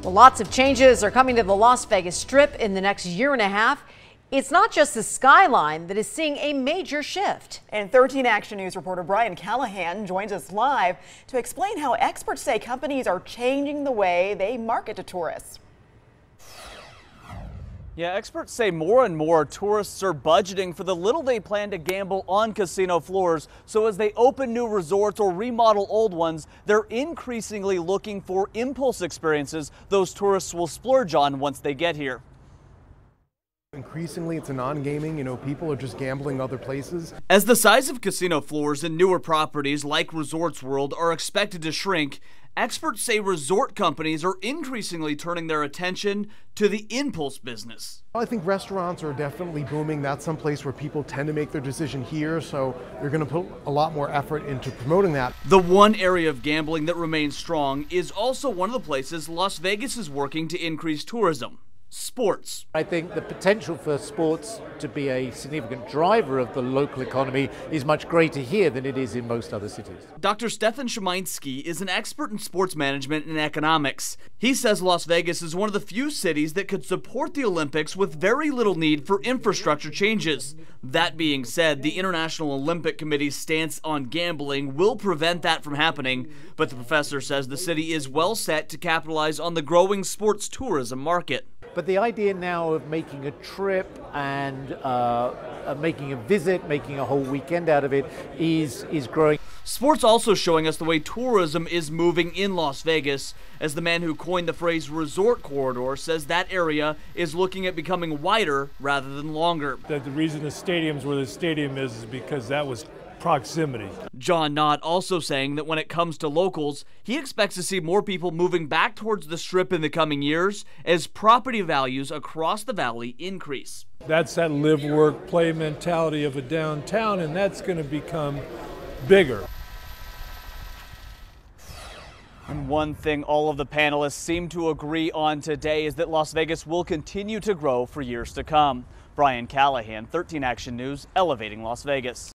Well, lots of changes are coming to the Las Vegas Strip in the next year and a half. It's not just the skyline that is seeing a major shift. And 13 Action News reporter Brian Callahan joins us live to explain how experts say companies are changing the way they market to tourists. Yeah, experts say more and more tourists are budgeting for the little they plan to gamble on casino floors. So as they open new resorts or remodel old ones, they're increasingly looking for impulse experiences those tourists will splurge on once they get here. Increasingly, it's a non-gaming, people are just gambling other places. As the size of casino floors in newer properties like Resorts World are expected to shrink, experts say resort companies are increasingly turning their attention to the impulse business. I think restaurants are definitely booming. That's some place where people tend to make their decision here, so they're going to put a lot more effort into promoting that. The one area of gambling that remains strong is also one of the places Las Vegas is working to increase tourism. Sports. I think the potential for sports to be a significant driver of the local economy is much greater here than it is in most other cities. Dr. Stefan Szymański is an expert in sports management and economics. He says Las Vegas is one of the few cities that could support the Olympics with very little need for infrastructure changes. That being said, the International Olympic Committee's stance on gambling will prevent that from happening, but the professor says the city is well set to capitalize on the growing sports tourism market. But the idea now of making a trip and making a visit, making a whole weekend out of it is growing. Sports also showing us the way tourism is moving in Las Vegas, as the man who coined the phrase resort corridor says that area is looking at becoming wider rather than longer. The reason the stadium's where the stadium is because that was proximity. John Knott also saying that when it comes to locals, he expects to see more people moving back towards the Strip in the coming years as property values across the valley increase. That's that live, work, play mentality of a downtown, and that's going to become bigger. And one thing all of the panelists seem to agree on today is that Las Vegas will continue to grow for years to come. Brian Callahan, 13 Action News, elevating Las Vegas.